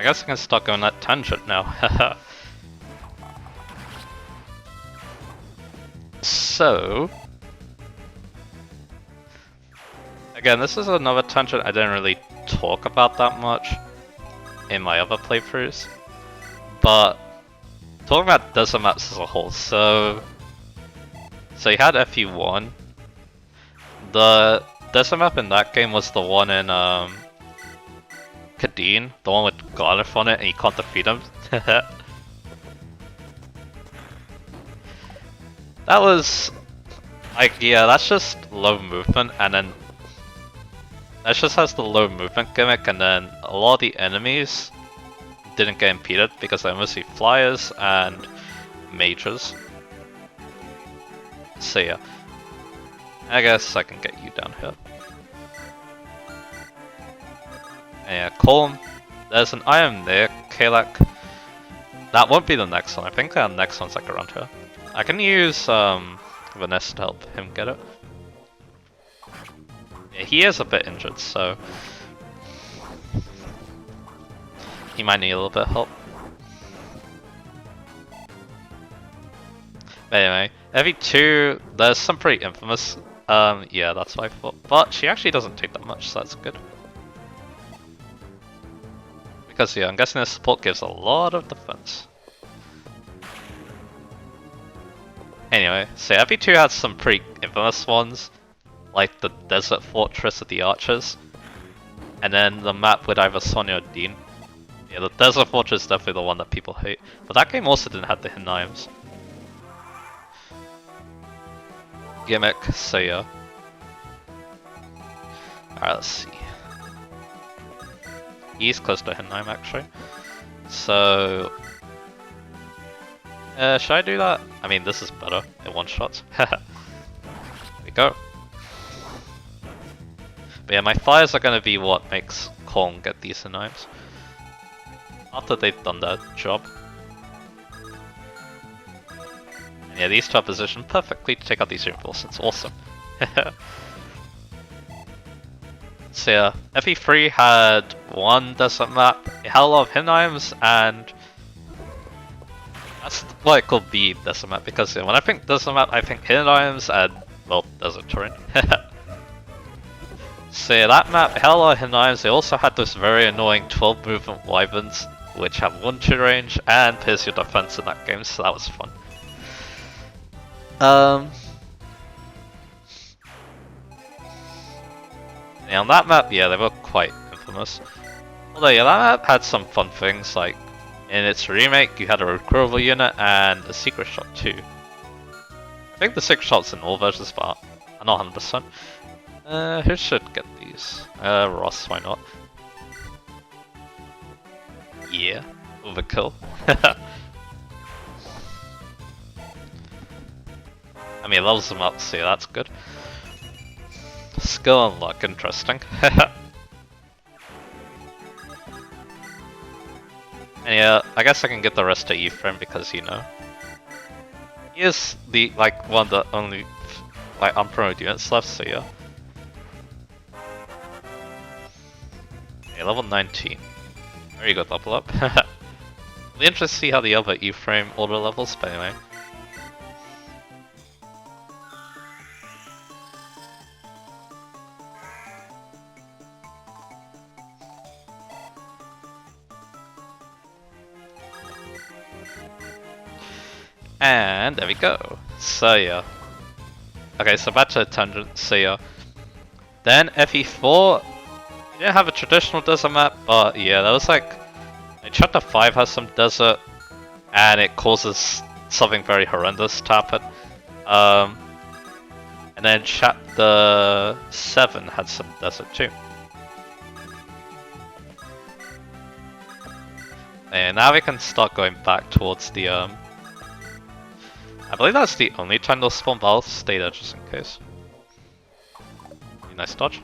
I guess I can start going that tangent now. So, again, this is another tangent I didn't really talk about that much in my other playthroughs, but talking about desert maps as a whole, so you had FE1. The desert map in that game was the one in Kadeen, the one with Garliff on it, and you can't defeat him. That was like, yeah, that's just low movement, and then that just has the low movement gimmick, and then a lot of the enemies didn't get impeded because they're mostly flyers and mages. So yeah, I guess I can get you down here. And yeah, Colm, there's an item there, Kalak. That won't be the next one, I think the next one's like around here. I can use Vanessa to help him get it. Yeah, he is a bit injured, so he might need a little bit of help. But anyway, FE2, there's some pretty infamous. Yeah, that's what I thought. But she actually doesn't take that much, so that's good. Because yeah, I'm guessing this support gives a lot of defense. Anyway, so FE2 has some pretty infamous ones, like the Desert Fortress of the Archers, and then the map with either Sonya or Dean. Yeah, the Desert Fortress is definitely the one that people hate, but that game also didn't have the hidden items. Gimmick, so yeah. Alright, let's see. He's close to hidden item actually. So should I do that? I mean, this is better in one shot. There we go. But yeah, my fires are gonna be what makes Colm get decent items after they've done their job. And yeah, these two are positioned perfectly to take out these reinforcements. Awesome. So yeah, FE3 had one desert map. It had a lot of hidden items, and that's why it could be desert map, because when I think desert map, I think hidden items and, well, desert terrain. So yeah, that map had a lot of hidden items. They also had those very annoying 12 movement wyverns, which have 1 2 range and pierce your defense in that game, so that was fun. Yeah, on that map, yeah, they were quite infamous. Although, yeah, that map had some fun things, like in its remake, you had a recruitable unit and a secret shot too. I think the secret shot's in all versions, but I'm not 100%. Who should get these? Ross, why not? Yeah, overkill. I mean, it levels them up, so yeah, that's good. Skill and luck, interesting. And yeah, I guess I can get the rest to E-frame because, you know, he is the, like, one of the only, like, unpromoted units left, so yeah. Okay, level 19. Very good level up. Be interested to see how the other E-frame order levels, but anyway. And there we go. So yeah. Okay, so back to the tangent. So yeah. Then FE4 didn't have a traditional desert map, but yeah, that was like Chapter 5 has some desert, and it causes something very horrendous to happen. And then Chapter 7 had some desert too. And now we can start going back towards the I believe that's the only time they'll spawn, but I'll stay there just in case. Nice dodge.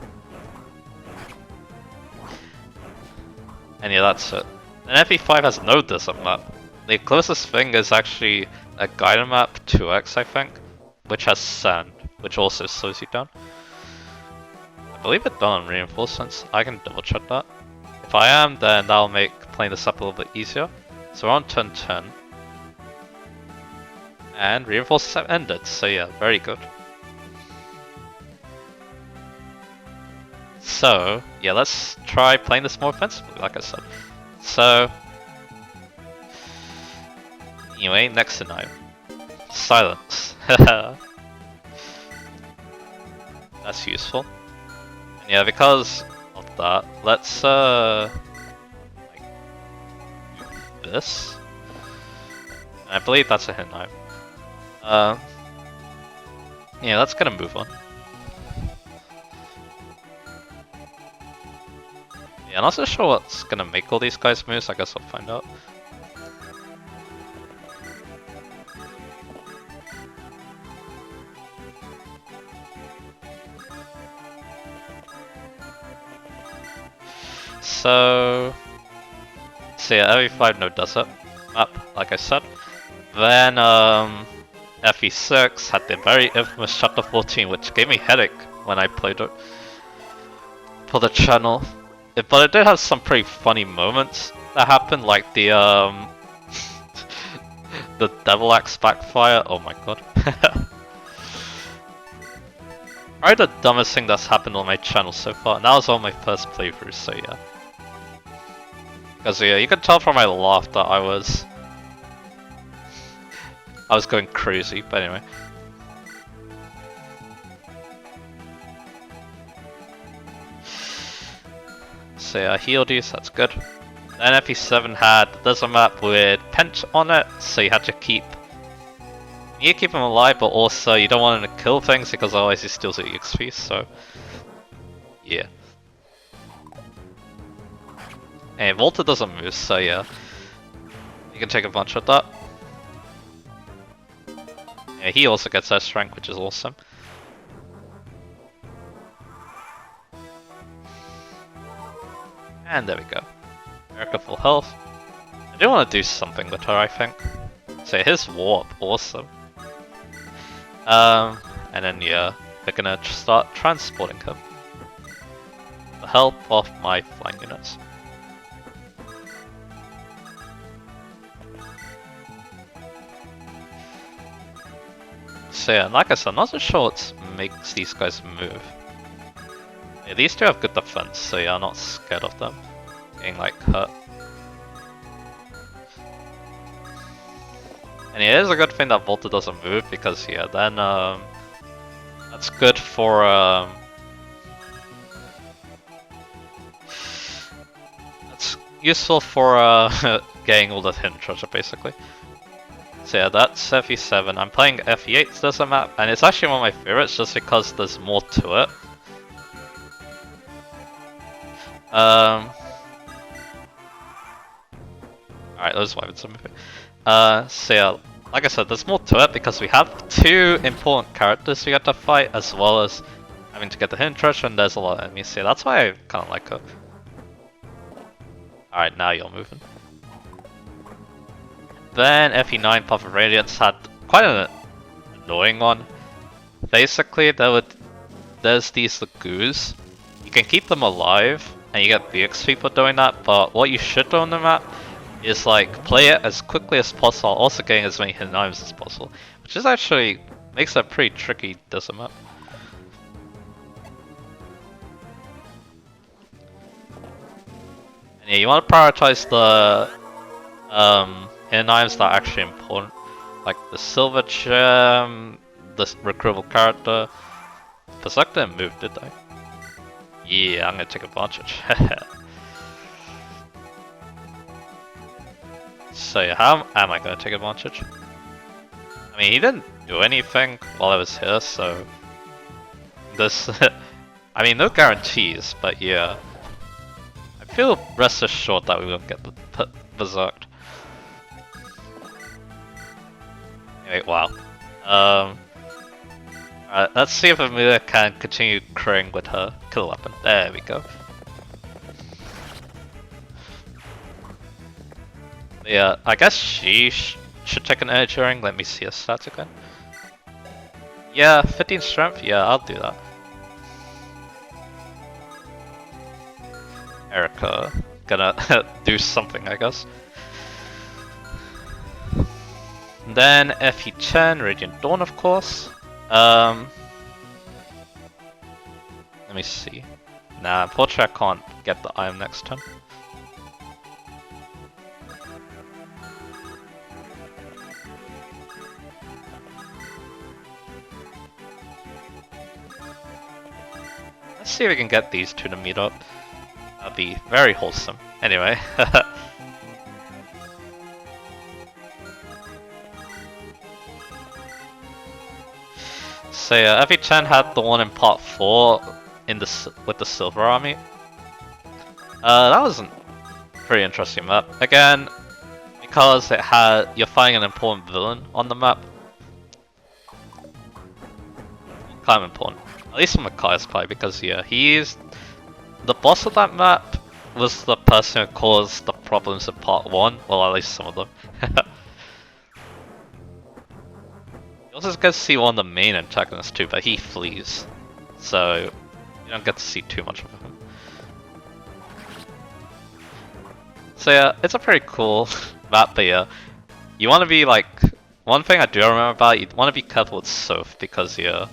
And yeah, that's it. And FE5 has no desert map. The closest thing is actually a guided map 2x, I think, which has sand, which also slows you down. I believe it's done on reinforcements. I can double check that If I am, then that'll make playing this up a little bit easier. So we're on turn 10. And reinforcements have ended, so yeah, very good. So, yeah, let's try playing this more offensively, like I said. So, anyway, next tonight. Silence. That's useful. And yeah, because of that, let's like, do this. And I believe that's a hit knife. Yeah, let's get a move on. Yeah, I'm not so sure what's gonna make all these guys moves, I guess I'll find out. So yeah, every 5 node does it. Up, like I said. Then FE6 had the very infamous chapter 14, which gave me headache when I played it for the channel. But it did have some pretty funny moments that happened, like the the Devil Axe backfire. Oh my god. Probably the dumbest thing that's happened on my channel so far, and that was on my first playthrough, so yeah. Because yeah, you can tell from my laugh that I was going crazy, but anyway. So yeah, I healed you, so that's good. Then FE7 had, there's a map with Pench on it, so you had to keep him alive, but also you don't want him to kill things because otherwise he steals your XP, so yeah. And Volta doesn't move, so yeah. You can take advantage of that. Yeah, he also gets S rank, which is awesome. And there we go. Erica full health. I do want to do something with her, I think. So his warp, awesome. And then yeah, we're gonna start transporting him. With the help of my flying units. So yeah, like I said, I'm not so sure what makes these guys move. Yeah, these two have good defense, so yeah, I'm not scared of them getting like hurt. And it is a good thing that Volta doesn't move because yeah, then that's good for that's useful for getting all the hidden treasure basically. So yeah, that's FE7. I'm playing FE8 as a map, and it's actually one of my favorites just because there's more to it. Alright, those weapons are moving. So yeah, like I said, there's more to it because we have 2 important characters we got to fight, as well as having to get the hidden treasure, and there's a lot of enemies here. That's why I kind of like her. Alright, now you're moving. Then FE9 Path of Radiance had quite an annoying one. Basically, there's these lagoos. You can keep them alive, and you get BX for doing that, but what you should do on the map is like play it as quickly as possible, also getting as many hidden items as possible, which is actually makes it a pretty tricky desert map. And yeah, you want to prioritize the hidden items that are actually important, like the silver gem, the recruitable character. Berserk didn't move, did they? Yeah, I'm gonna take advantage. So yeah, how am I gonna take advantage? I mean, he didn't do anything while I was here, so this. I mean, no guarantees, but yeah, I feel rest assured that we won't get berserked. Anyway, wow. Alright, let's see if Amelia can continue crewing with her killer weapon. There we go. Yeah, I guess she should take an energy ring. Let me see her stats again. Yeah, 15 strength. Yeah, I'll do that. Erica. gonna do something, I guess. And then FE10, Radiant Dawn, of course. Let me see. Nah, unfortunately I can't get the item next turn. Let's see if we can get these two to meet up. That'd be very wholesome. Anyway. So yeah, FE10 had the one in part 4 in with the Silver Army. That was a pretty interesting map. Again, because you're fighting an important villain on the map. Kind of important. At least from Makai's part, because yeah, the boss of that map was the person who caused the problems in part 1. Well, at least some of them. You also get to see one of the main antagonists too, but he flees. So you don't get to see too much of him. So yeah, it's a pretty cool map, but yeah, you want to be like, one thing I do remember about it, you want to be careful with Soph, because yeah,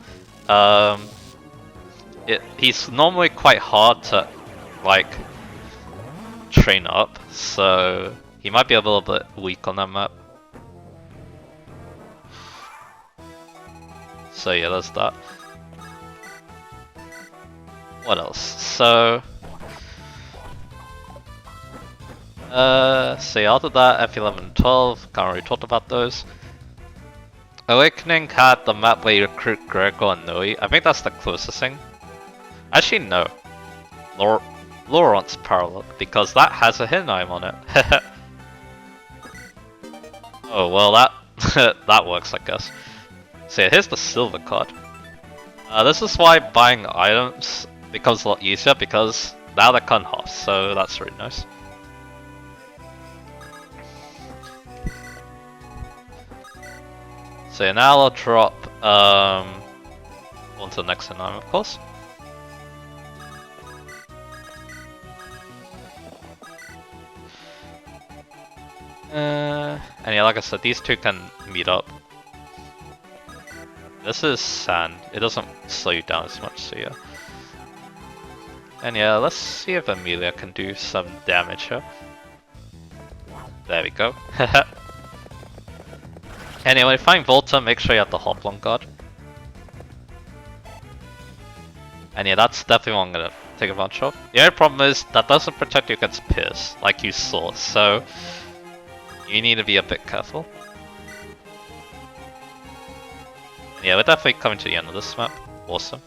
he's normally quite hard to like train up, so he might be a little bit weak on that map. So yeah, there's that. What else? So yeah, after that, F11 and 12, can't really talk about those. Awakening had the map where you recruit Gregor and Noe. I think that's the closest thing. Actually, no. Laurent's Parallel, because that has a hidden item on it. Oh, well, that that works, I guess. So yeah, here's the silver card. This is why buying items becomes a lot easier, because now they're cut in half, so that's really nice. So yeah, now I'll drop onto the next item, of course. And yeah, like I said, these two can meet up. This is sand. It doesn't slow you down as much, so yeah. And yeah, let's see if Amelia can do some damage here. There we go. Anyway, when you find Volta, make sure you have the Hoplon guard. And yeah, that's definitely what I'm gonna take advantage of. The only problem is that doesn't protect you against Pierce, like you saw, so you need to be a bit careful. And yeah, we're definitely coming to the end of this map. Awesome.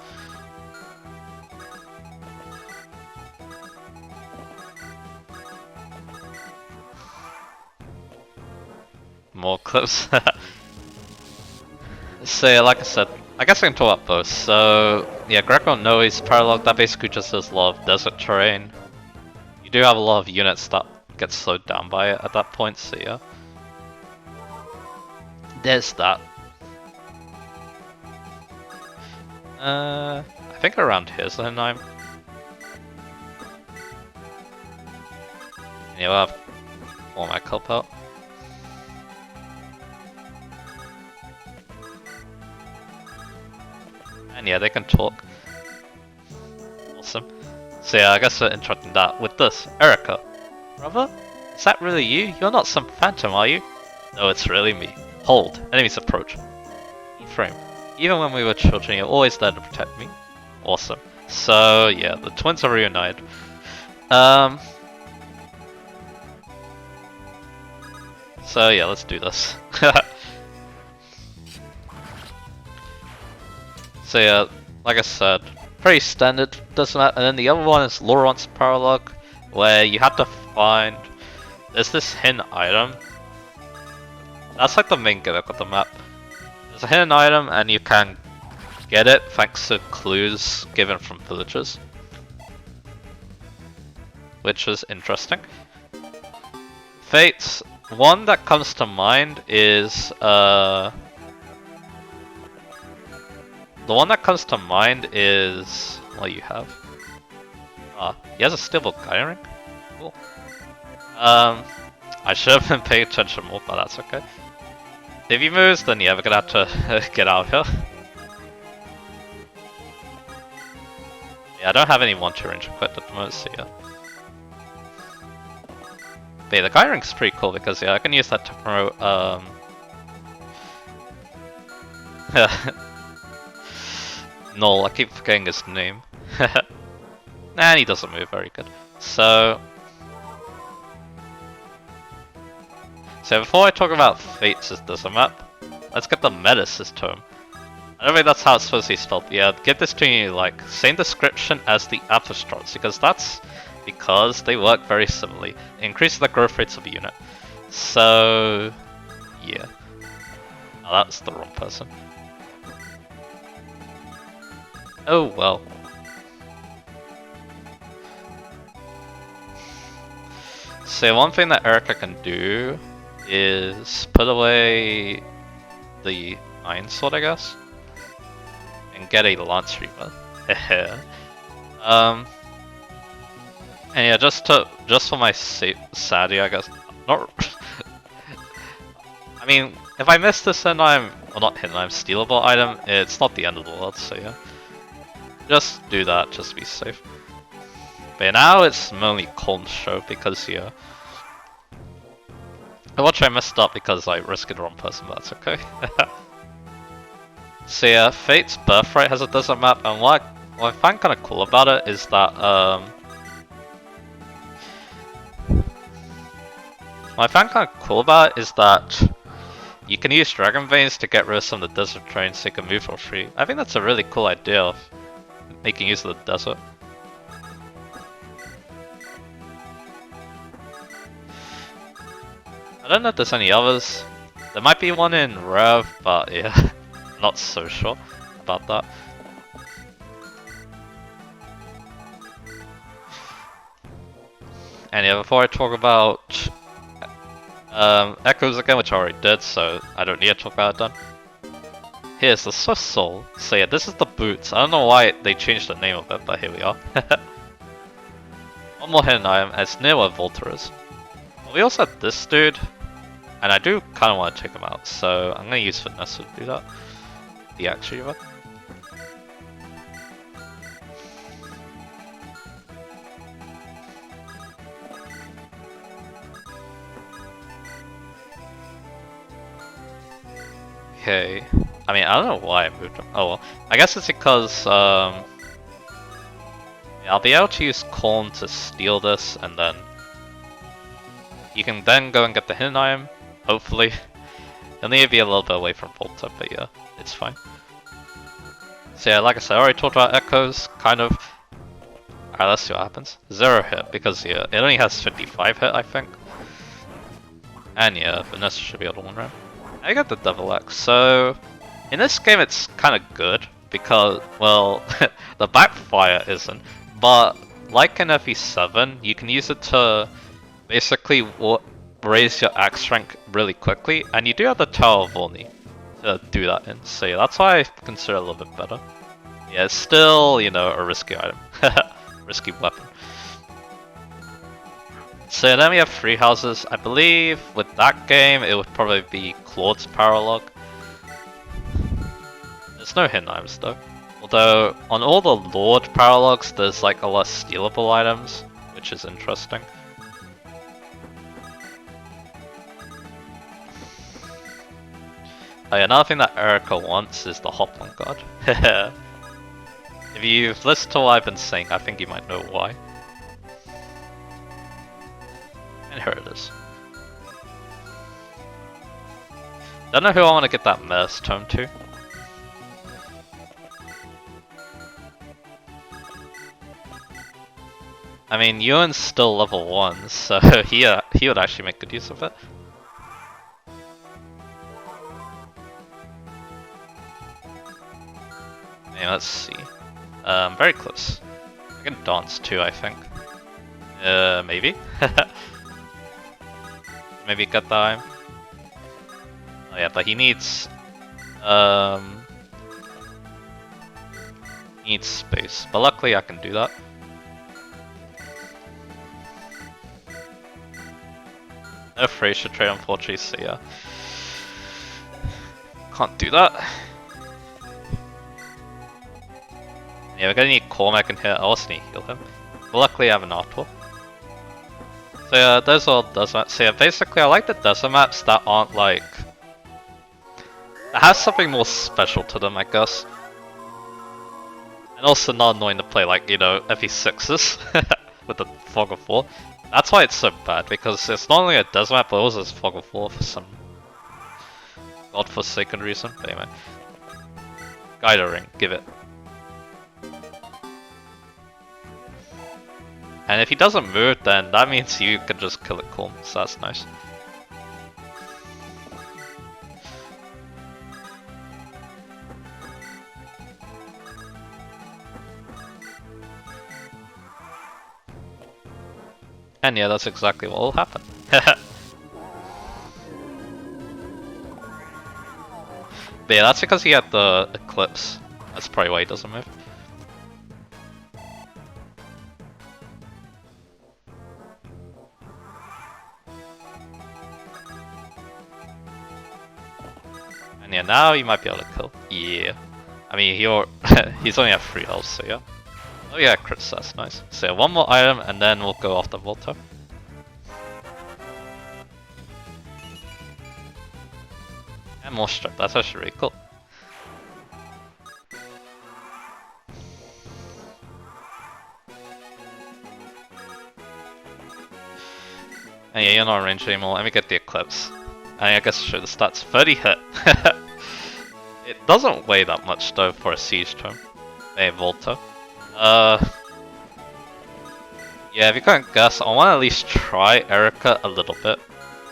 More clips. So yeah, like I said, I guess I can talk about both. So yeah, Greco Noe's Paralog, that basically just does a lot of desert terrain. You do have a lot of units that get slowed down by it at that point, so yeah. There's that. I think around here's the Hinheim. Yeah, we'll have all my help out. And yeah, they can talk. Awesome. So yeah, I guess we're interrupting that with this. Erica. Brother? Is that really you? You're not some phantom, are you? No, it's really me. Hold. Enemies approach. Frame. Even when we were children, you're always there to protect me. Awesome. So yeah, the twins are reunited. So yeah, let's do this. So yeah, like I said, pretty standard, doesn't matter. And then the other one is Laurent's Paralog, where you have to find... There's this hidden item. That's like the main gimmick of the map. There's a hidden item and you can get it thanks to clues given from villagers. Which is interesting. Fates, one that comes to mind is... The one that comes to mind is what you have. He has a stable guiding ring? Cool. I should have been paying attention more, but that's okay. If he moves, then yeah, we're gonna have to get out of here. Yeah, I don't have any 1-2 range equipped at the moment, so yeah. But yeah, the guy ring's pretty cool because yeah, I can use that to promote Null, I keep forgetting his name. And he doesn't move very good. So before I talk about Fates as the map, let's get the meta system. I don't think that's how it's supposed to be spelled. Yeah, give this to you like same description as the Apostrophs because they work very similarly. It increases the growth rates of a unit. So yeah. Oh, that's the wrong person. Oh well. So one thing that Erica can do is put away the Iron Sword, I guess, and get a Lance Reaver. And yeah, just for my sanity, I guess. Not. I mean, if I miss this Hidden stealable item, it's not the end of the world. So yeah, just do that, just to be safe. But now it's mainly Colton's show because yeah. Watch, I messed up because I risked the wrong person, but that's okay. So yeah, Fate's Birthright has a desert map, and what I find kind of cool about it is that you can use Dragon Veins to get rid of some of the desert terrain so you can move for free. I think that's a really cool idea of making use of the desert. I don't know if there's any others. There might be one in Rev, but yeah, not so sure about that. And yeah, before I talk about Echoes again, which I already did, so I don't need to talk about it done. Here's the Swift Soul. So yeah, this is the boots. I don't know why they changed the name of it, but here we are. One more hidden item, and it's near where Volta is. We also have this dude. And I do kind of want to take him out, so I'm going to use Finesse to do that. The Axe Reaver. Okay. I mean, I don't know why I moved him. Oh well. I guess it's because yeah, I'll be able to use Corn to steal this, and then you can then go and get the hidden item. Hopefully. You'll need to be a little bit away from Volta, but yeah, it's fine. So yeah, like I said, I already talked about Echoes, kind of. Alright, let's see what happens. 0 hit, because yeah, it only has 55 hit, I think. And yeah, Vanessa should be able to win round. I got the Devil X, so in this game it's kind of good, because, well, the backfire isn't, but like in FE7, you can use it to basically raise your axe rank really quickly, and you do have the Tower of Volney to do that in, so yeah, that's why I consider it a little bit better. Yeah, it's still, you know, a risky item. Risky weapon. So then we have 3 houses. I believe with that game it would probably be Claude's Paralog. There's no hidden items though. Although on all the Lord Paralogs there's like a lot of stealable items, which is interesting. Oh, yeah, another thing that Erica wants is the Hoplon God. If you've listened to what I've been saying, I think you might know why. And here it is. Don't know who I want to get that Merce tome to. I mean, Ewan's still level 1, so he would actually make good use of it. Yeah, let's see. Very close. I can dance too, I think. Maybe? Maybe get that. Oh yeah, but he needs... he needs space. But luckily I can do that. No Fraser trade unfortunately, so yeah. Can't do that. Yeah, we're gonna need Cormac in here. I also need to heal him. But luckily I have an artwork. So yeah, those are desert maps. So yeah, basically I like the desert maps that aren't like... that has something more special to them, I guess. And also not annoying to play like, you know, FE6s with the Fog of War. That's why it's so bad, because it's not only a desert map, but also it's Fog of War for some godforsaken reason. But anyway. Guide ring, give it. And if he doesn't move, then that means you can just kill it calm, so that's nice. And yeah, that's exactly what will happen. But yeah, that's because he had the Eclipse. That's probably why he doesn't move. And yeah, now you might be able to kill. Yeah. I mean, he's only at 3 health, so yeah. Oh yeah, crits, that's nice. So yeah, one more item and then we'll go off the Volta. And more strip, that's actually really cool. And yeah, you're not in range anymore. Let me get the Eclipse. And I guess show the stats. 30 hit. It doesn't weigh that much though for a siege term. Hey, Volta. Yeah, if you can't guess, I want to at least try Erica a little bit.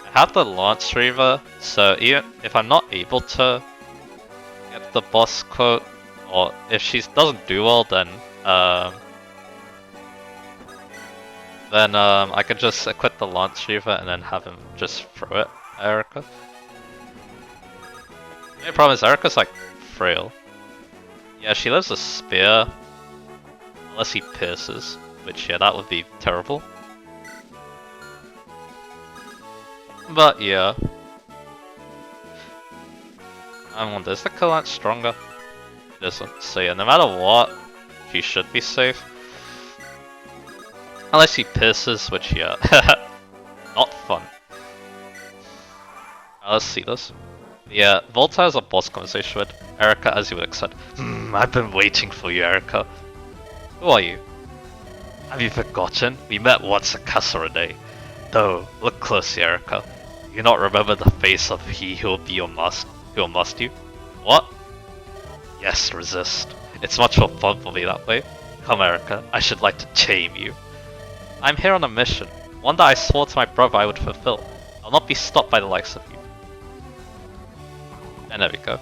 I have the Lance Reaver, so even if I'm not able to get the boss quote, or if she doesn't do well, then I can just equip the Lance Reaver and then have him just throw it at Erica. The only problem is Erica's like frail. Yeah, she lives a spear, unless he pierces, which yeah, that would be terrible. But yeah. I wonder, is the Kallant stronger? It isn't, so yeah, no matter what, she should be safe. Unless he pierces, which yeah, not fun. Let's see this. Yeah, Volta has a boss conversation with Erica, as you would expect. I've been waiting for you, Erica. Who are you? Have you forgotten? We met once at Casa Renee. No, look closely, Erica. Do you not remember the face of he who will be your master? Who will master you? What? Yes, resist. It's much more fun for me that way. Come, Erica, I should like to tame you. I'm here on a mission, one that I swore to my brother I would fulfill. I'll not be stopped by the likes of you. And there we go.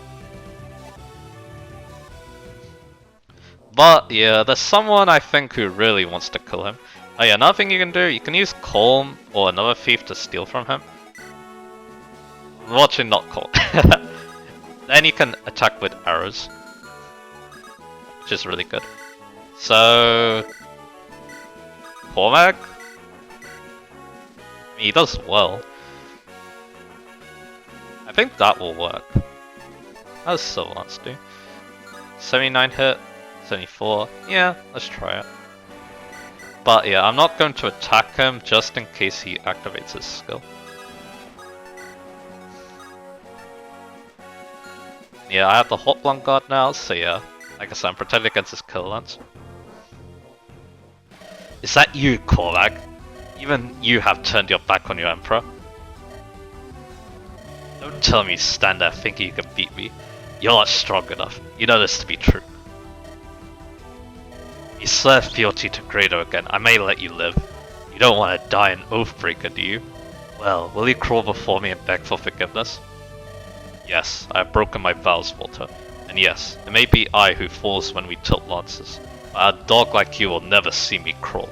But yeah, there's someone I think who really wants to kill him. Oh yeah, another thing you can do, you can use Calm or another thief to steal from him. Watching not Calm. Then you can attack with arrows, which is really good. So Cormac? I mean, he does well. I think that will work. How does Sylvance do? 79 hit, 74. Yeah, let's try it. But yeah, I'm not going to attack him just in case he activates his skill. Yeah, I have the Hot Blunt Guard now, so yeah. Like I said, I'm protected against his Kill Lance. Is that you, Korvac? Even you have turned your back on your Emperor. Don't tell me you stand there thinking you can beat me. You're not strong enough. You know this to be true. You swear fealty to Grado again, I may let you live. You don't want to die an Oathbreaker, do you? Well, will you crawl before me and beg for forgiveness? Yes, I have broken my vows, Walter. And yes, it may be I who falls when we tilt lances, but a dog like you will never see me crawl.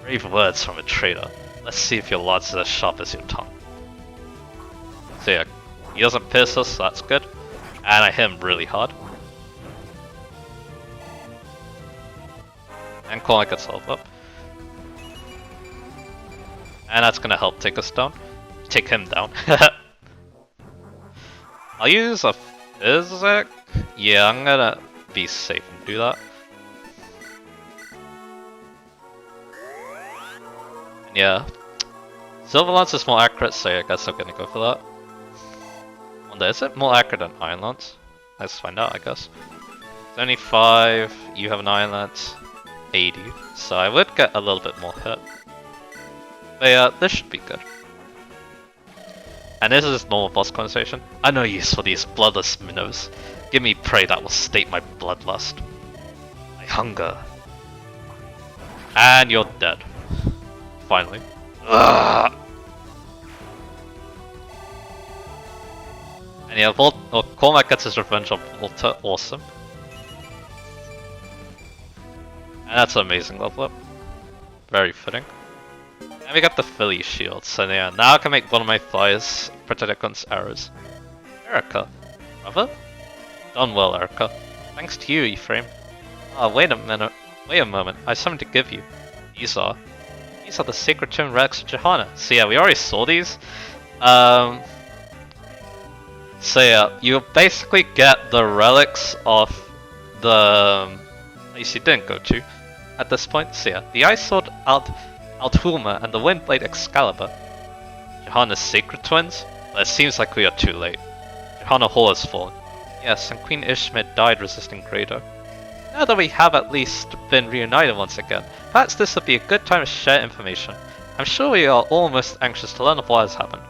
Brave words from a traitor. Let's see if your lance is as sharp as your tongue. So yeah, he doesn't pierce us, so that's good. And I hit him really hard. And Cormac gets health up. And that's gonna help take us down. take him down. I'll use a physic. Yeah, I'm gonna be safe and do that. And yeah, Silver Lance is more accurate, so I guess I'm gonna go for that. Wonder, is it more accurate than Iron Lance? Let's find out, I guess. 75, you have an Iron Lance, 80, so I would get a little bit more hit. But yeah, this should be good. And this is normal boss conversation. I no use for these bloodless minnows. Give me prey that will state my bloodlust. My hunger. And you're dead. Finally. Ugh. And yeah, Cormac gets his revenge on Volta. Awesome. And that's an amazing level up. Very fitting. And we got the Philly shield, so yeah, now I can make one of my flyers protect against arrows. Erica, brother? Done well, Erica. Thanks to you, Ephraim. Ah, wait a moment, I have something to give you. These are the sacred tomb relics of Johanna. So yeah, we already saw these. So yeah, you basically get the relics of the place you didn't go to at this point. So yeah, the Ice Sword Althulma and the Windblade Excalibur. Johanna's sacred twins? But it seems like we are too late. Johanna Hall has fallen. Yes, and Queen Ishmid died resisting Grado. Now that we have at least been reunited once again, perhaps this would be a good time to share information. I'm sure we are all most anxious to learn of what has happened.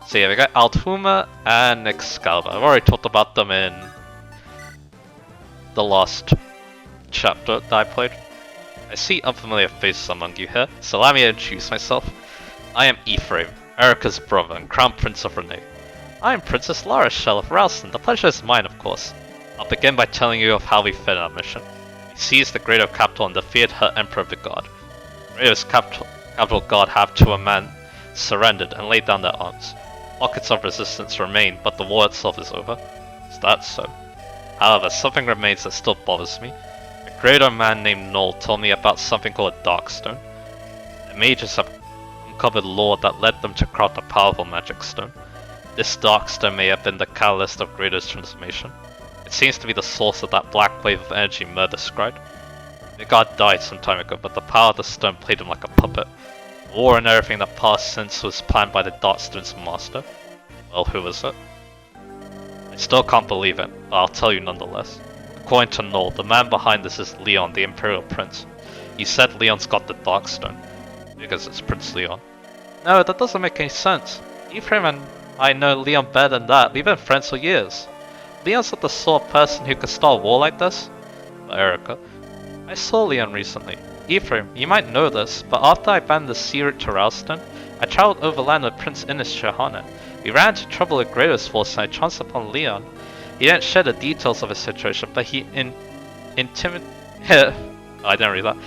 So yeah, we got Althulma and Excalibur. I've already talked about them in the last chapter that I played. I see unfamiliar faces among you here, so allow me to introduce myself. I am Ephraim, Erica's brother and Crown Prince of Renee. I am Princess Lara Shell of Ralston. The pleasure is mine, of course. I'll begin by telling you of how we fit our mission. We seized the Grado capital and defeated her Emperor Vigard. Grado's capital guard have to a man surrendered and laid down their arms. Pockets of resistance remain, but the war itself is over. Is that so? However, something remains that still bothers me. A Grado man named Noel told me about something called a Darkstone. The mages have uncovered lore that led them to craft a powerful magic stone. This Darkstone may have been the catalyst of Grado's transformation. It seems to be the source of that black wave of energy Myr described. Vigard died some time ago, but the power of the stone played him like a puppet. The war and everything that passed since was planned by the Darkstone's master. Well, who was it? I still can't believe it, but I'll tell you nonetheless. According to Noel, the man behind this is Leon, the Imperial Prince. He said Leon's got the Darkstone, because it's Prince Leon. No, that doesn't make any sense. Ephraim and I know Leon better than that. We've been friends for years. Leon's not the sort of person who could start a war like this. But Erica, I saw Leon recently. Ephraim, you might know this, but after I banned the sea route to Ralston, I travelled overland with Prince Innis Johanna. We ran into trouble with Grado's force and I chanced upon Leon. He didn't share the details of his situation, but he I didn't read that.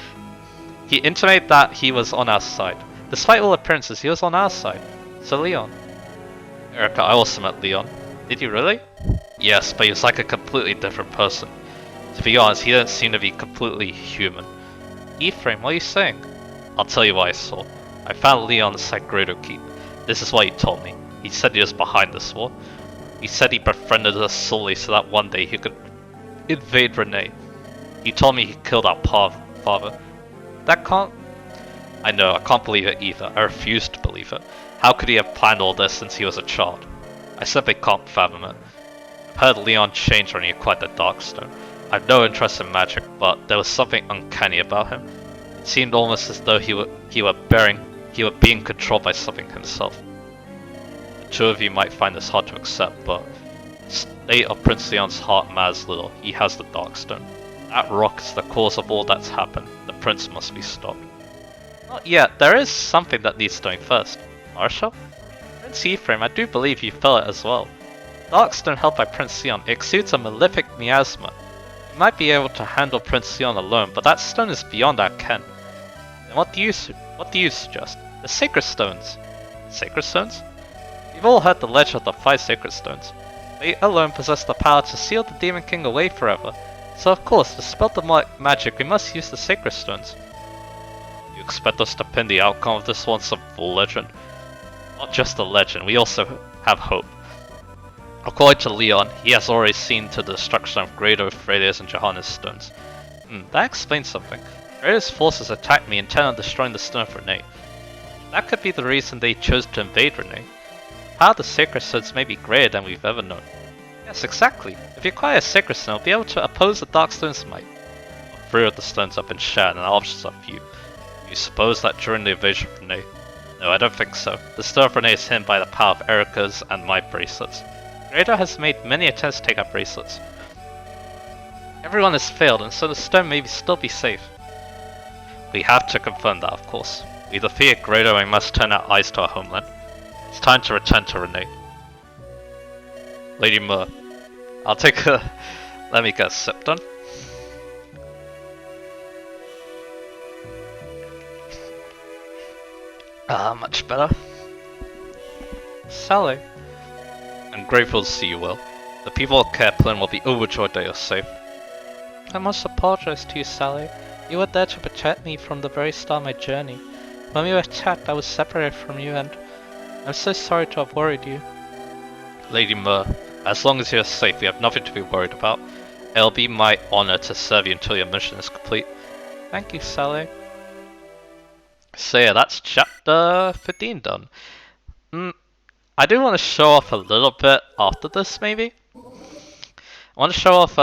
He intimated that he was on our side. Despite all appearances, he was on our side. So Leon. Erica, I also met Leon. Did you really? Yes, but he was like a completely different person. To be honest, he didn't seem to be completely human. Ephraim, what are you saying? I'll tell you what I saw. I found Leon inside Grado Keep. This is what he told me. He said he was behind this war. He said he befriended us solely so that one day he could invade Renee. He told me he killed our father. That can't... I know, I can't believe it either. I refuse to believe it. How could he have planned all this since he was a child? I simply can't fathom it. I've heard Leon changed when he acquired the Darkstone. I have no interest in magic, but there was something uncanny about him. It seemed almost as though he were being controlled by something himself. The two of you might find this hard to accept, but the state of Prince Leon's heart matters little. He has the Darkstone. That rock is the cause of all that's happened. The prince must be stopped. Not yet. There is something that needs doing first. Marshal? Prince Ephraim, I do believe you feel it as well. Darkstone held by Prince Leon exudes a malefic miasma. You might be able to handle Prince Leon alone, but that stone is beyond our ken. Then what do you suggest? The Sacred Stones. Sacred Stones? You've all heard the legend of the 5 Sacred Stones. They alone possess the power to seal the Demon King away forever. So of course, to spell the magic, we must use the Sacred Stones. You expect us to pin the outcome of this on some full legend? Not just a legend, we also have hope. According to Leon, he has already seen to the destruction of Grado, Freydis, and Johannes' stones. That explains something. Grado's forces attacked me intent on destroying the stone of Renee. That could be the reason they chose to invade Renee. The power of the Sacred Stones may be greater than we've ever known. Yes, exactly. If you acquire a Sacred Stone, you'll be able to oppose the Dark Stone's might. 3 of the stones have been shared and our options are few. Do you suppose that during the invasion of Renee? No, I don't think so. The stone of Renee is hidden by the power of Erica's and my bracelets. Grado has made many attempts to take our bracelets. Everyone has failed, and so the stone may still be safe. We have to confirm that, of course. We defeated Grado and we must turn our eyes to our homeland. It's time to return to Renee. Lady Mur, I'll take a... let me get a sip done. Much better. Sally. I'm grateful to see you well. The people of Kaplan will be overjoyed that you're safe. I must apologize to you, Sally. You were there to protect me from the very start of my journey. When we were attacked, I was separated from you, and I'm so sorry to have worried you. Lady Mur, as long as you're safe, we have nothing to be worried about. It'll be my honor to serve you until your mission is complete. Thank you, Sally. So yeah, that's chapter 15 done. I do want to show off a little bit after this, maybe. I want to show off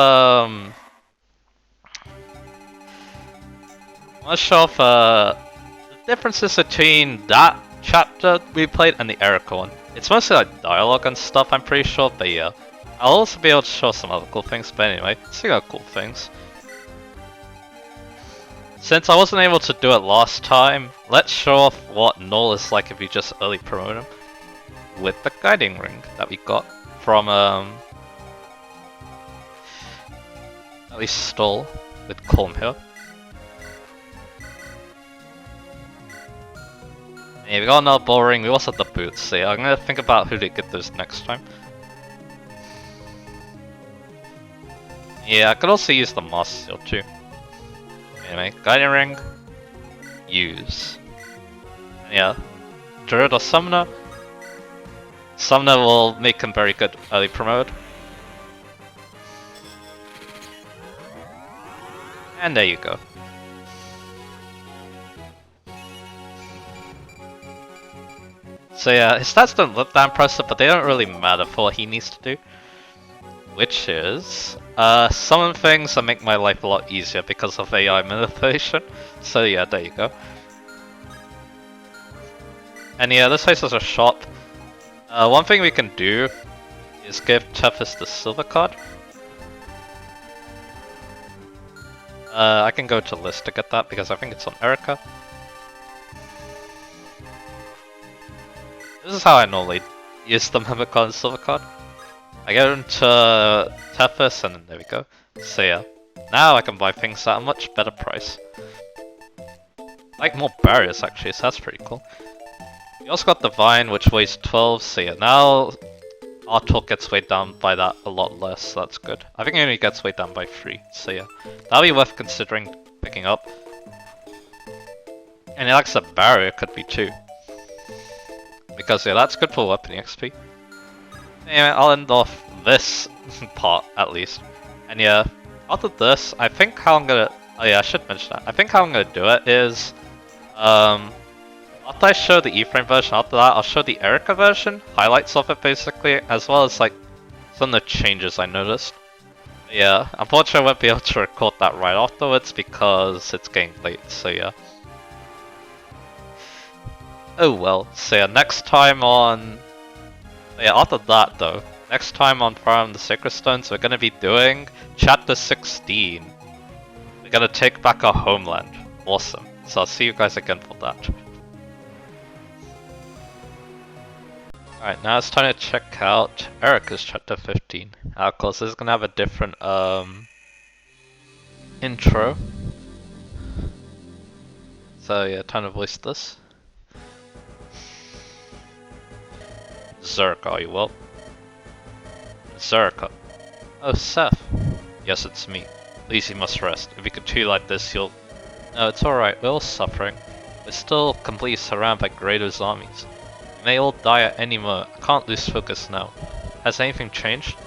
the differences between that chapter we played and the Erica one. It's mostly like dialogue and stuff, I'm pretty sure, but yeah. I'll also be able to show some other cool things, but anyway, let's see cool things. Since I wasn't able to do it last time, let's show off what Null is like if you just early promote him. With the guiding ring that we got from, that we stole with Colm here. Yeah, we got another ball ring, we also have the boots, so yeah, I'm gonna think about who to get those next time. Yeah, I could also use the Master Seal too. Anyway, guiding ring, use. Yeah, Druid or Summoner. Summoner will make him very good early promote. And there you go. So yeah, his stats don't look that impressive, but they don't really matter for what he needs to do. Which is, summon things that make my life a lot easier because of AI manipulation. So yeah, there you go. And yeah, this place is a shop. One thing we can do is give Tethys the silver card. I can go to list to get that because I think it's on Erica. This is how I normally use the member card and silver card. I get into Tethys and then there we go. So yeah, now I can buy things at a much better price. Like more barriers actually, so that's pretty cool. We also got the Vine, which weighs 12, so yeah, now our talk gets weighed down by that a lot less, so that's good. I think it only gets weighed down by 3, so yeah. That'll be worth considering picking up. And like a barrier could be too. Because yeah, that's good for weapon XP. Anyway, I'll end off this part at least. And yeah, after this, I think how I'm gonna... Oh yeah, I should mention that. I think how I'm gonna do it is... after I show the E-frame version, after that I'll show the Erica version, highlights of it basically, as well as like some of the changes I noticed. Yeah, unfortunately I won't be able to record that right afterwards because it's getting late, so yeah. Oh well, so yeah, next time on... Yeah, after that though, next time on Fire on the Sacred Stones we're gonna be doing Chapter 16. We're gonna take back our homeland. Awesome. So I'll see you guys again for that. Alright, now it's time to check out Erica's Chapter 15. Of course, this is gonna have a different intro. So yeah, time to voice this. Zerk, are you well? Zerk. Oh, Seth. Yes, it's me. Please, you must rest. If you continue like this, you'll... No, it's alright, we're all suffering. We're still completely surrounded by Grado's armies. May all die at any moment. I can't lose focus now. Has anything changed?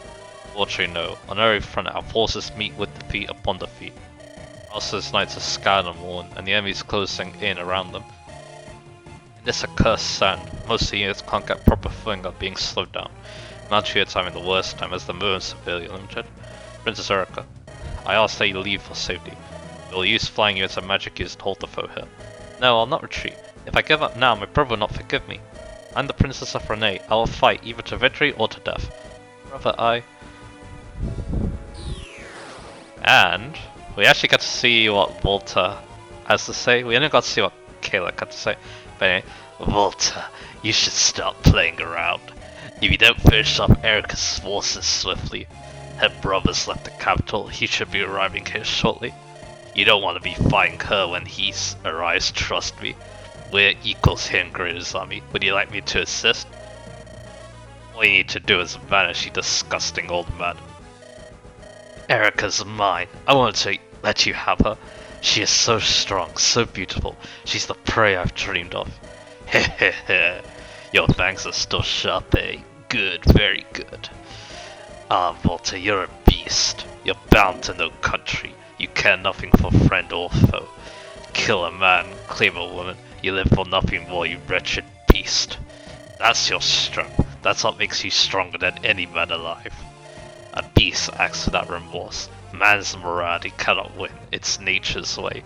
Fortunately, no. On every front, our forces meet with defeat upon defeat. Alistair's knights are scattered and worn, and the enemies closing in around them. In this accursed sand, most of the units can't get proper footing of being slowed down. Mount units having the worst time as the movement is severely limited. Princess Erica, I ask that you leave for safety. We will use flying units and magic use to hold the foe here. No, I'll not retreat. If I give up now, my brother will not forgive me. I'm the Princess of Renee. I will fight either to victory or to death. Brother, And we actually got to see what Volta has to say. We only got to see what Kayla had to say. But anyway, Volta, you should stop playing around. If you don't finish off Erica's forces swiftly, her brother's left the capital. He should be arriving here shortly. You don't want to be fighting her when he arrives, trust me. We're equals here in Greater's army. Would you like me to assist? All you need to do is vanish, you disgusting old man. Erica's mine. I want to let you have her. She is so strong, so beautiful. She's the prey I've dreamed of. Hehehe. Your fangs are still sharp, eh? Good, very good. Ah, Volta, you're a beast. You're bound to no country. You care nothing for friend or foe. Kill a man, claim a woman. You live for nothing more, you wretched beast. That's your strength. That's what makes you stronger than any man alive. A beast acts without remorse. Man's morality cannot win. It's nature's way.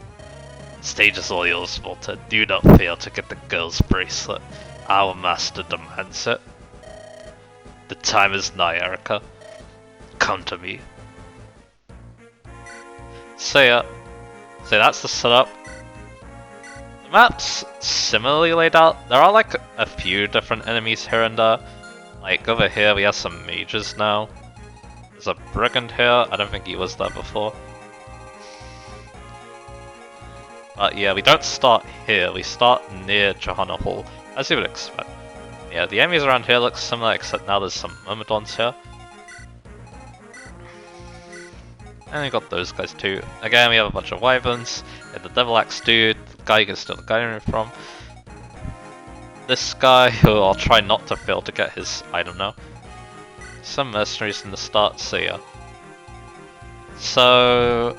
Stage is all yours, Volta. Do not fail to get the girl's bracelet. Our master demands it. The time is nigh, Erica. Come to me. So that's the setup. The map's similarly laid out. There are like a few different enemies here and there. Like over here we have some mages now. There's a brigand here, I don't think he was there before. But yeah, we don't start here, we start near Johanna Hall, as you would expect. Yeah, the enemies around here look similar, except now there's some Myrmidons here. And we got those guys too. Again, we have a bunch of wyverns, and the Devil Axe dude, the guy you can steal the guy from. This guy, who I'll try not to fail to get his item now. Some mercenaries in the start, so yeah. So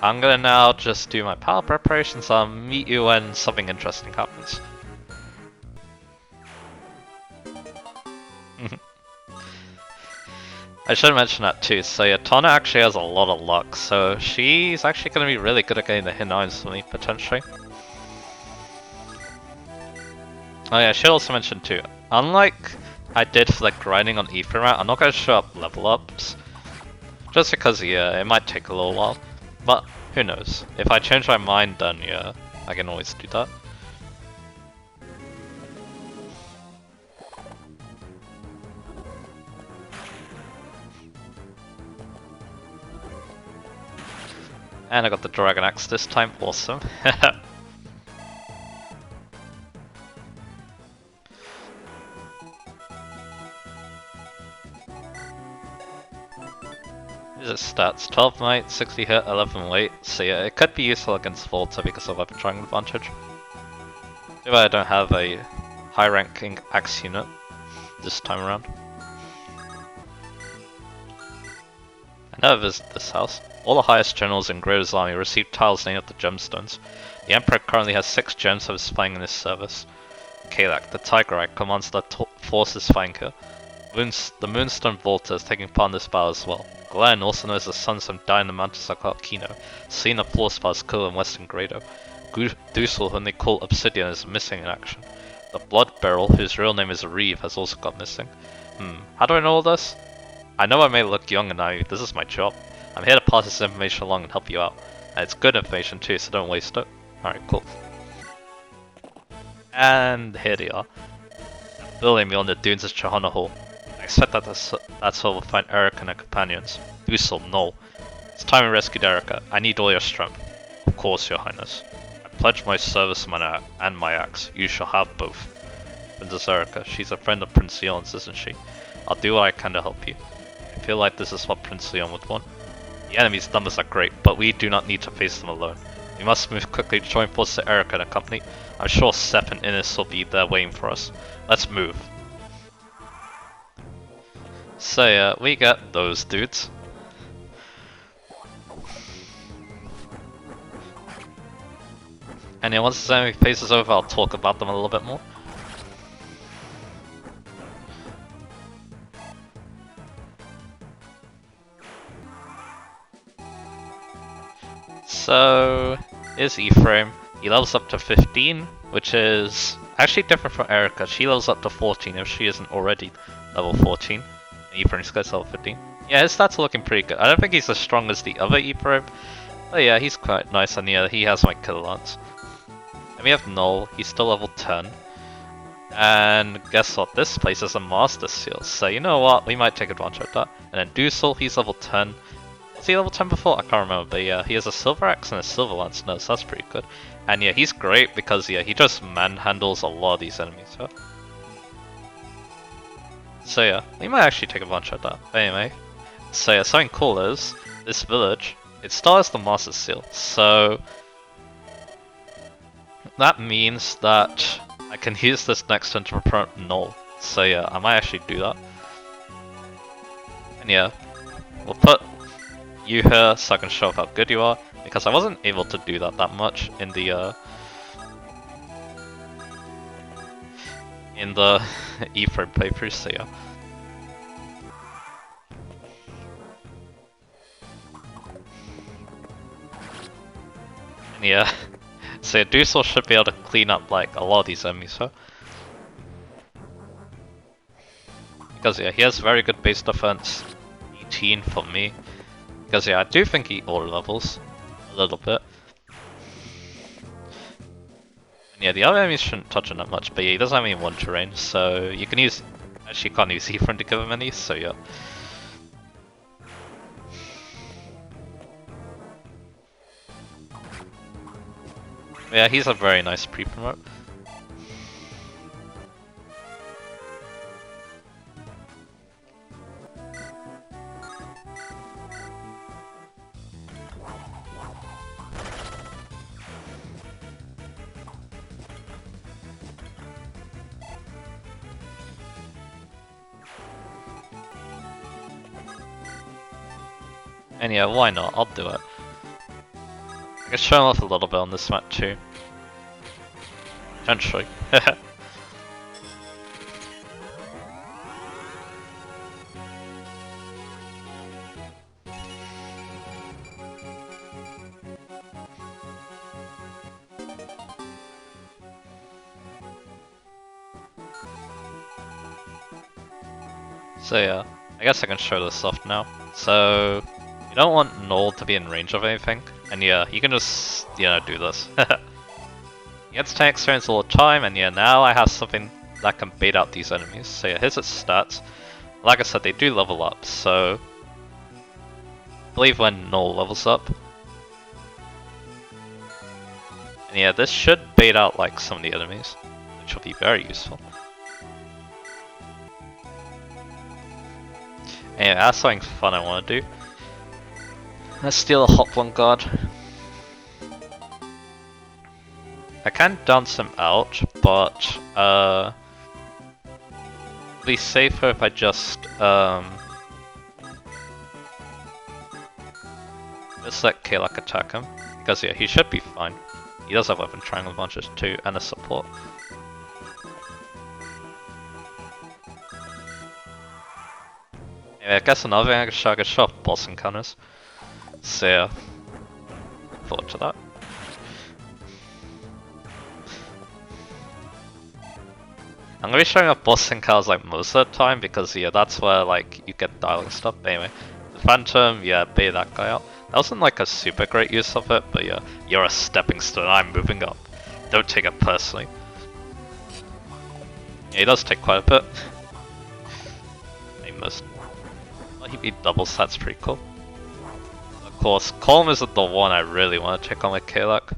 I'm gonna now just do my power preparations. I'll meet you when something interesting happens. I should mention that too. So yeah, Tana actually has a lot of luck, so she's actually gonna be really good at getting the hidden items for me, potentially. Oh yeah, I should also mention too, unlike I did for the grinding on Ephemer, I'm not going to show up level ups. Just because, yeah, it might take a little while. But, who knows. If I change my mind, then yeah, I can always do that. And I got the Dragon Axe this time, awesome. Its stats, 12 might, 60 hit, 11 weight, so yeah, it could be useful against Volta because of weapon triangle advantage. Too bad I don't have a high ranking axe unit this time around. I never visited this house. All the highest generals in Greater's army received tiles named after gemstones. The Emperor currently has 6 gems of his fighting in his service. Kalak, the Tiger Eye, commands the forces fighting here. The Moonstone Volta is taking part in this battle as well. Glenn, also known as the Sons of Die in the Mountains of Kino, seen a floor spells kill in Western Grado. Dusel, whom they call Obsidian, is missing in action. The Blood Barrel, whose real name is Reeve, has also got missing. How do I know all this? I know I may look young and naive, this is my job. I'm here to pass this information along and help you out. And it's good information too, so don't waste it. Alright, cool. And here they are. Building me on the dunes of Johanna Hall. I expect that's where we'll find Erica and her companions. Dusel, no. It's time we rescued Erica. I need all your strength. Of course, your highness. I pledge my service and my axe. You shall have both. Princess Erica, she's a friend of Prince Leon's, isn't she? I'll do what I can to help you. I feel like this is what Prince Leon would want. The enemy's numbers are great, but we do not need to face them alone. We must move quickly to join forces to Erica and her company. I'm sure Sepp and Innes will be there waiting for us. Let's move. So yeah, we got those dudes. And yeah, once the enemy phase is over, I'll talk about them a little bit more. So, here's Ephraim. He levels up to 15, which is actually different from Erica. She levels up to 14 if she isn't already level 14. And Ephraim's got level 15. Yeah, his stats are looking pretty good. I don't think he's as strong as the other Ephraim, but yeah, he's quite nice, and yeah, he has my Killer Lance. And we have Null, he's still level 10. And guess what, this place is a Master Seal, so you know what, we might take advantage of that. And then Dusel, he's level 10. Was he level 10 before? I can't remember, but yeah, he has a Silver Axe and a Silver Lance now, so that's pretty good. And yeah, he's great because yeah, he just manhandles a lot of these enemies. So yeah, we might actually take advantage of that. But anyway, so yeah, something cool is, this village, it still has the Master Seal, so that means that I can use this next turn to promote Null. So yeah, I might actually do that. And yeah, we'll put you here so I can show off how good you are, because I wasn't able to do that much in the Ephraim playthrough, so yeah. And yeah, so Dusel should be able to clean up like a lot of these enemies, huh? Because yeah, he has very good base defense, 18 for me. Because yeah, I do think he auto levels a little bit. And yeah, the other enemies shouldn't touch him that much, but yeah, he doesn't have any one terrain, so you can use. Actually, can't use Ephraim to give him any, so yeah. Yeah, he's a very nice pre-promote. And yeah, why not? I'll do it. I can show him off a little bit on this map too. Eventually. So yeah, I guess I can show this off now. So, you don't want Null to be in range of anything, and yeah, you can just, you know, do this. He gets 10 experience all the time, and yeah, now I have something that can bait out these enemies. So yeah, here's its stats. Like I said, they do level up, so I believe when Null levels up. And yeah, this should bait out like some of the enemies, which will be very useful. Anyway, that's something fun I want to do. Let's steal a Hop 1 guard. I can dance him out, but it'll be safer if I just let Kalak attack him. Because yeah, he should be fine. He does have weapon triangle launchers too, and a support. Anyway, I guess another thing I could show off boss encounters. So yeah, look forward to that. I'm gonna be showing off boss encounters like most of the time because yeah, that's where like you get dialogue stuff. But anyway, the Phantom, yeah, bait that guy out. That wasn't like a super great use of it, but yeah, you're a stepping stone, I'm moving up. Don't take it personally. Yeah, he does take quite a bit. Almost. Well, he beat doubles, that's pretty cool. Of course, Colm isn't the one I really want to take on with Kalak.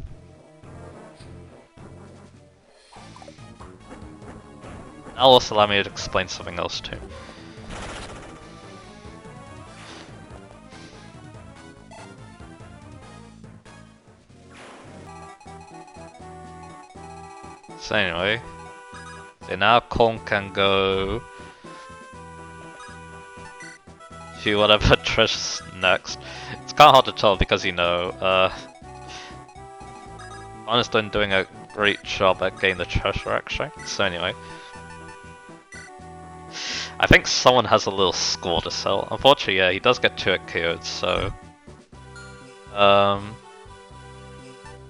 That'll also allow me to explain something else too. So anyway, so now Korn can go to whatever Trish's next. It's kind of hard to tell because honestly, I'm doing a great job at getting the treasure actually. So anyway, I think someone has a little score to sell. Unfortunately, yeah, he does get 2 at KO'd, so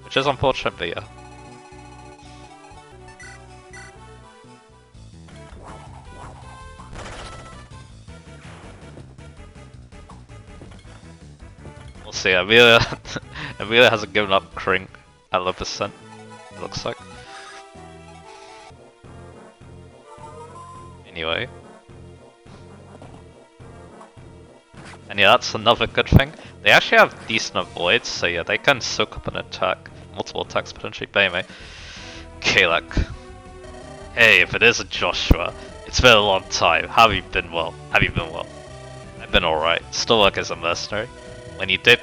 which is unfortunate, but yeah. We'll see. Amelia hasn't given up Kring at low percent, it looks like. Anyway. And yeah, that's another good thing. They actually have decent avoids, so yeah, they can soak up an attack. Multiple attacks potentially. But anyway. Kalek. Hey, if it isn't Joshua, it's been a long time. Have you been well? Have you been well? I've been alright. Still work as a mercenary. When you did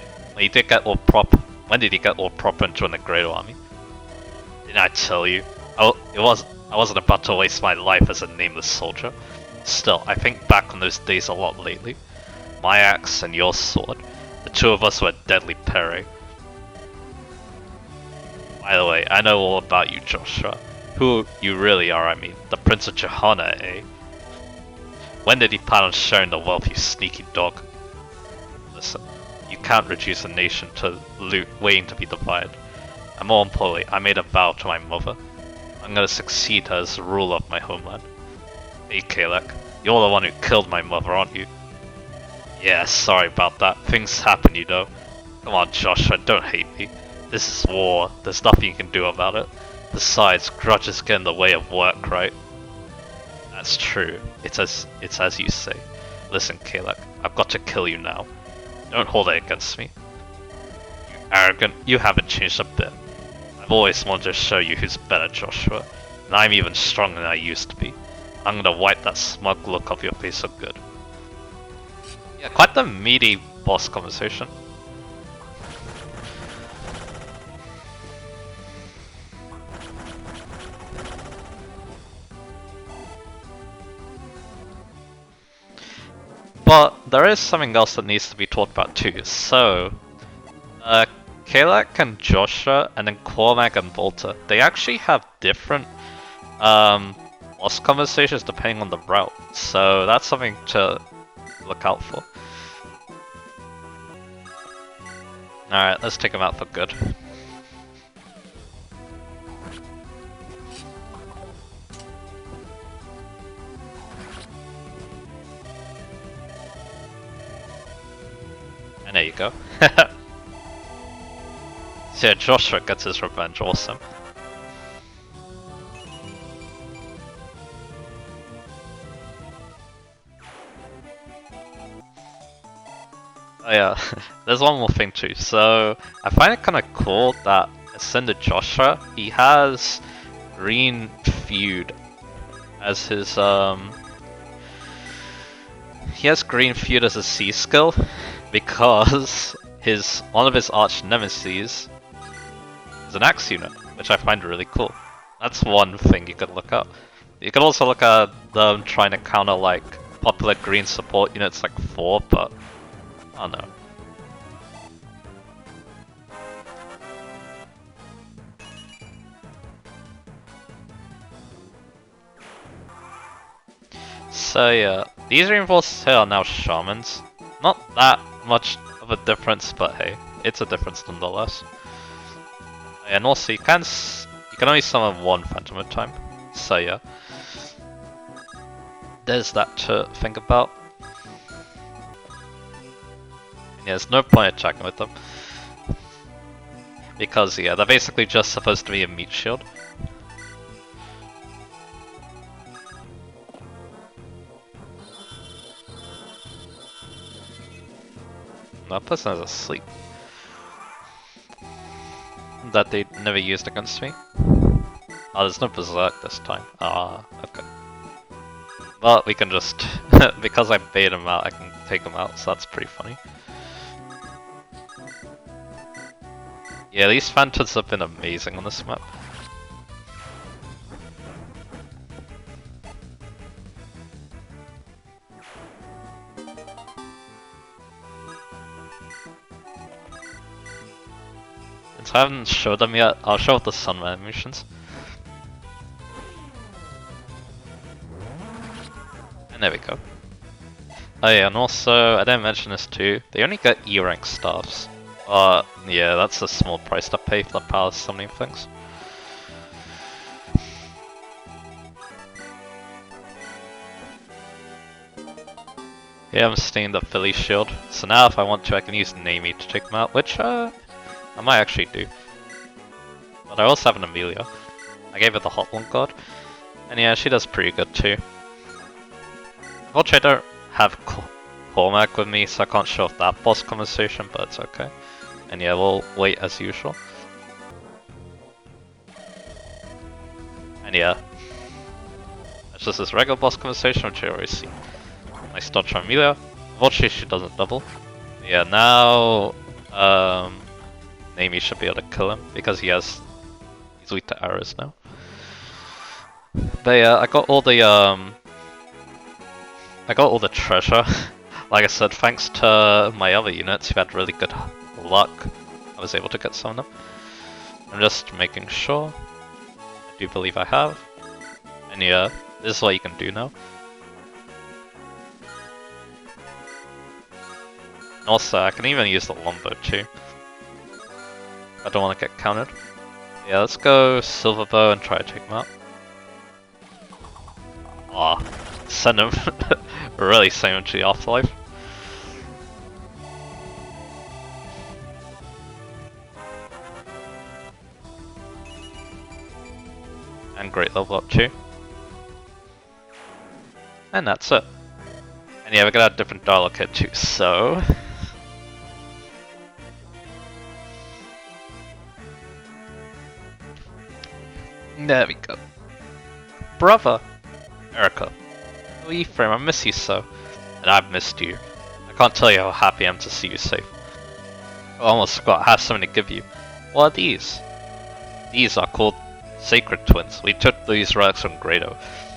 get all proper, when did you get all proper and join the Great Army? Didn't I tell you? I wasn't about to waste my life as a nameless soldier. Still, I think back on those days a lot lately. My axe and your sword. The two of us were deadly pairing. By the way, I know all about you, Joshua. Who you really are, I mean. The Prince of Johanna, eh? When did he plan on sharing the wealth, you sneaky dog? Listen, you can't reduce a nation to loot waiting to be divided. And more importantly, I made a vow to my mother. I'm gonna succeed her as the ruler of my homeland. Hey Kalek, you're the one who killed my mother, aren't you? Yeah, sorry about that. Things happen, you know. Come on, Joshua, don't hate me. This is war. There's nothing you can do about it. Besides, grudges get in the way of work, right? That's true. It's as you say. Listen, Kalek, I've got to kill you now. Don't hold it against me. You arrogant, you haven't changed a bit. I've always wanted to show you who's better, Joshua. And I'm even stronger than I used to be. I'm gonna wipe that smug look off your face for good. Yeah, quite the meaty boss conversation. But there is something else that needs to be talked about too. So, Kalek and Joshua, and then Cormac and Volta, they actually have different boss conversations depending on the route. So that's something to look out for. Alright, let's take him out for good. And there you go. So yeah, Joshua gets his revenge, awesome. Oh yeah, there's one more thing too. So I find it kind of cool that Ascended Joshua, he has Green Feud as his he has Green Feud as a C skill because one of his arch nemesis is an axe unit, which I find really cool. That's one thing you could look up. You could also look at them trying to counter like popular green support units like 4, but I don't know. So yeah, these reinforced here are now shamans. Not that much of a difference, but hey, it's a difference nonetheless. And also you can only summon one phantom at a time. So yeah, there's that to think about. Yeah, there's no point attacking with them. Because yeah, they're basically just supposed to be a meat shield. That person is asleep. That they never used against me. Oh, there's no berserk this time. Ah, okay. But we can just, because I bait him out, I can take him out, so that's pretty funny. Yeah, these phantoms have been amazing on this map. animations. I haven't showed them yet. I'll show the sun animations. And there we go. Oh yeah, and also, I didn't mention this too, they only get E rank staffs. Yeah, that's a small price to pay for the power of summoning things. Yeah, I'm staying the Philly shield, so now if I want to I can use Namie to take them out, which I might actually do. But I also have an Amelia. I gave her the Hot One card, and yeah, she does pretty good too. Unfortunately I don't have Cormac with me, so I can't show off that boss conversation, but it's okay. And yeah, we'll wait as usual. And yeah, it's just this regular boss conversation, which you already see. Nice dodge from Amelia. Unfortunately, she doesn't double. Yeah, now Namie should be able to kill him because he's weak to arrows now. But yeah, I got all the treasure. Like I said, thanks to my other units who had really good luck, I was able to get some of them. I'm just making sure. I do believe I have. And yeah, this is what you can do now. Also, I can even use the longbow too. I don't want to get countered. Yeah, let's go Silverbow and try to take him out. Aw, send him. Really send him to the afterlife. And great level up too. And that's it. And yeah, we're gonna have a different dialogue here too, so... There we go. Brother! Erica. Oh, Ephraim, I miss you so. And I've missed you. I can't tell you how happy I am to see you safe. I almost forgot I have something to give you. What are these? These are called Sacred Twins. We took these relics from Grado.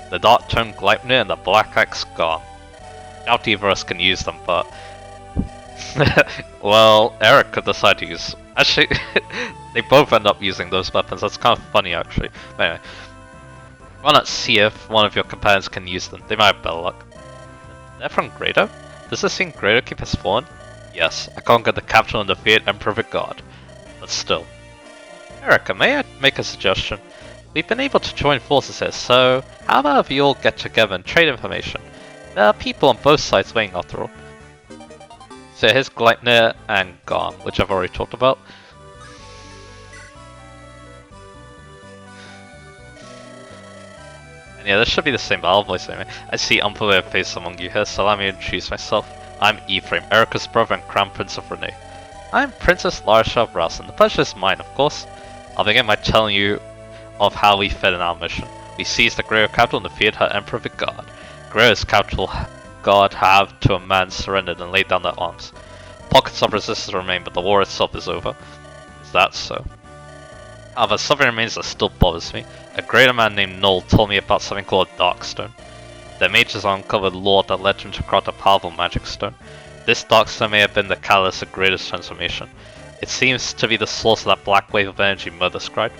The Dark Tome Gleipnir and the Black Axe Garm. Doubt either of us can use them, but... well, Erica decided to use... Actually, they both end up using those weapons. That's kind of funny, actually. But anyway, why not see if one of your companions can use them? They might have better luck. They're from Grado? Does this seem Grado keep his spawn? Yes, I conquered the capital and defeated Emperor God. But still. Erica, may I make a suggestion? We've been able to join forces here, so how about if you all get together and trade information? There are people on both sides waiting after all. So here's Gleipnir and Garm, which I've already talked about. And yeah, this should be the same battle voice anyway. I see unfamiliar faces among you here, so allow me to introduce myself. I'm Ephraim, Erica's brother and Crown Prince of Renee. I'm Princess Larisha of Ralston. The pleasure is mine, of course. I'll begin by telling you of how we fed in our mission. We seized the Grado capital and defeated her Emperor God. Grado's capital guard have to a man surrendered and laid down their arms. Pockets of resistance remain, but the war itself is over. Is that so? However, something remains that still bothers me. A greater man named Noel told me about something called a Darkstone. The mages uncovered lore that led him to craft a powerful magic stone. This Darkstone may have been the catalyst of Grado's transformation. It seems to be the source of that black wave of energy Mo described.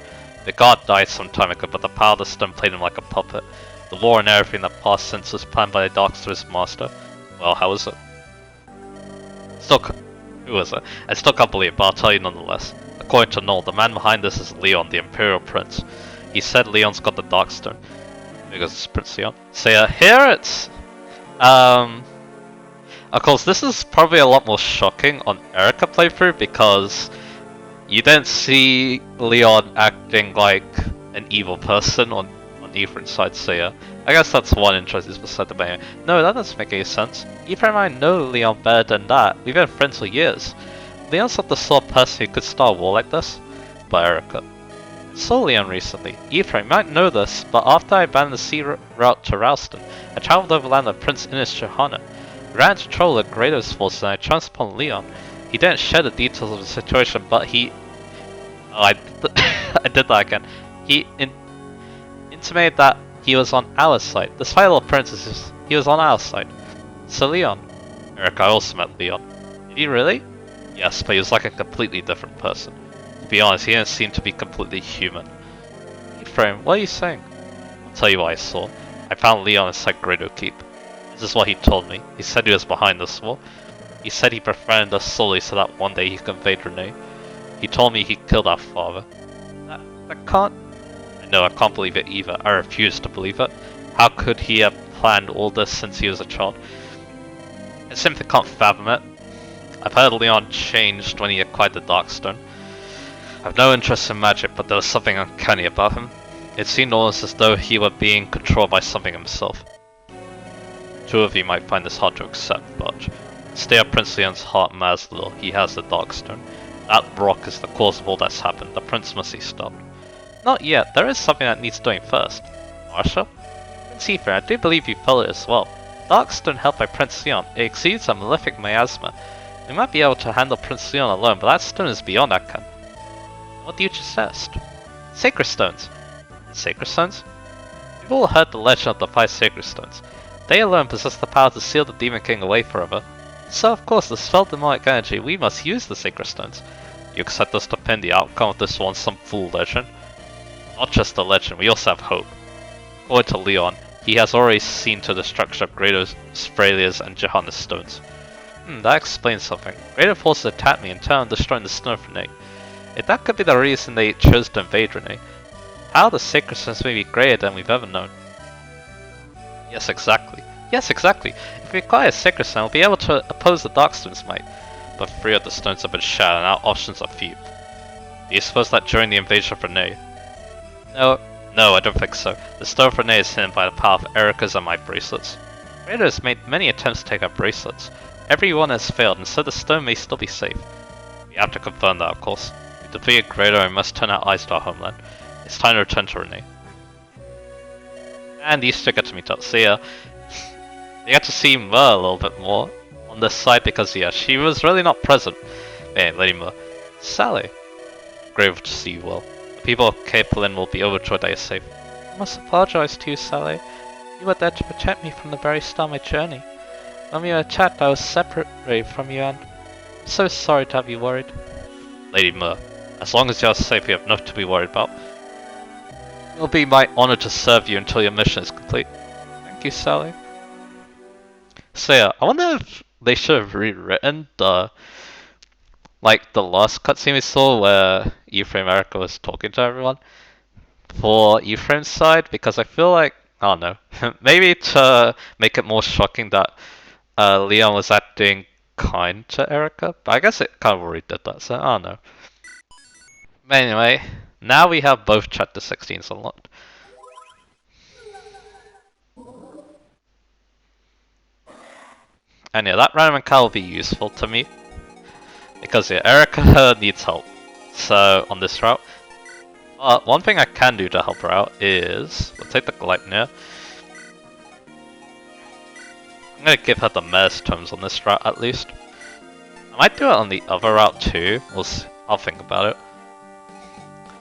The god died some time ago, but the power of the stone played him like a puppet. The lore and everything that passed since was planned by the Darkstone's master. Well, how was it? Who was it? I still can't believe it, but I'll tell you nonetheless. According to Noel, the man behind this is Leon, the Imperial Prince. He said Leon's got the Darkstone. Because it's Prince Leon. So yeah, here it's... Of course, this is probably a lot more shocking on Erica playthrough because you don't see Leon acting like an evil person on Ephraim's side, so yeah. I guess that's one interesting beside the main. No, that doesn't make any sense. Ephraim and I know Leon better than that. We've been friends for years. Leon's not the sort of person who could start a war like this. But Erica. I saw Leon recently. Ephraim might know this, but after I abandoned the sea route to Ralston, I travelled overland with Prince Innis Johanna. We ran into trouble with Grado's forces and I chanced upon Leon. He didn't share the details of the situation, but he... Oh, I did that again. He intimated that he was on our side. Despite all appearances, he was on our side. So Leon. Eric, I also met Leon. Did he really? Yes, but he was like a completely different person. be honest, he didn't seem to be completely human. Ephraim, what are you saying? I'll tell you what I saw. I found Leon inside Grado Keep. This is what he told me. He said he was behind this war. He said he befriended us solely so that one day he could invade Renee. He told me he killed our father. That can't... No, I can't believe it either. I refuse to believe it. How could he have planned all this since he was a child? I simply can't fathom it. I've heard Leon changed when he acquired the Darkstone. I have no interest in magic, but there was something uncanny about him. It seemed almost as though he were being controlled by something himself. Two of you might find this hard to accept, but stay up Prince Leon's heart matters little. He has the Darkstone. That rock is the cause of all that's happened. The prince must be stopped. Not yet. There is something that needs doing first. Marsha? Prince Ephraim, I do believe you felt it as well. Darkstone held by Prince Leon. It exceeds a malefic miasma. We might be able to handle Prince Leon alone, but that stone is beyond that can. What do you suggest? Sacred stones. Sacred stones? We've all heard the legend of the 5 sacred stones. They alone possess the power to seal the Demon King away forever. So of course, to spell demonic energy, we must use the sacred stones. You accept us to pin the outcome of this on some fool legend? Not just a legend, we also have hope. According to Leon, he has already seen to the destruction of Grado's, Sphralia's, and Johanna's stones. That explains something. Grado forces attacked me in turn destroying the stone of Renee. If that could be the reason they chose to invade Renee, how the sacred stones may be greater than we've ever known. Yes, exactly. Yes, exactly. If we acquire a sacred stone, we'll be able to oppose the Darkstone's might. But 3 of the stones have been shattered and our options are few. Do you suppose that during the invasion of Renee? No, I don't think so. The stone of Renee is hidden by the power of Erica's and my bracelets. Grado has made many attempts to take our bracelets. Every one has failed, and so the stone may still be safe. We have to confirm that, of course. We defeated Grado and must turn our eyes to our homeland. It's time to return to Renee. And these two get to meet up. So yeah, you get to see Mer a little bit more on this side because yeah, she was really not present. Hey, Lady Mer. Sally. Grateful to see you well. The people of Cape Lynn will be overjoyed that you're safe. I must apologize to you, Sally. You were there to protect me from the very start of my journey. When we were attacked, I was separated from you and I'm so sorry to have you worried. Lady Mer, as long as you're safe, you have nothing to be worried about. It will be my honor to serve you until your mission is complete. Thank you, Sally. So yeah, I wonder if they should have rewritten the last cutscene we saw where Ephraim Erica was talking to everyone for Ephraim's side, because I feel like, I don't know, maybe to make it more shocking that Leon was acting kind to Erica, but I guess it kind of already did that, so I don't know. But anyway, now we have both chapter 16s unlocked. And yeah, that random encounter will be useful to me. Because yeah, Erica needs help. So, on this route. One thing I can do to help her out is... we'll take the Gleipnir. I'm gonna give her the Mayor's Tomes on this route at least. I might do it on the other route too. I'll think about it.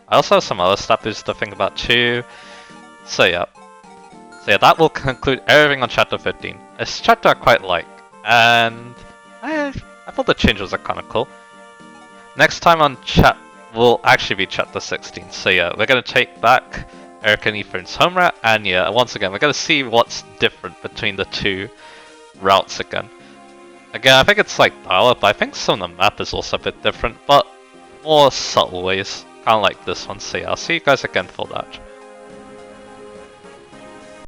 I also have some other stuff to think about too. So yeah, that will conclude everything on chapter 15. It's a chapter I quite like, and I thought the changes are kind of cool. Next time on will actually be chapter 16. So yeah, we're gonna take back Erica and Ephraim's home route, and yeah, once again we're gonna see what's different between the two routes again. Again, I think it's like dial-up, but I think some of the map is also a bit different, but more subtle ways. Kind of like this one. So yeah, I'll see you guys again for that.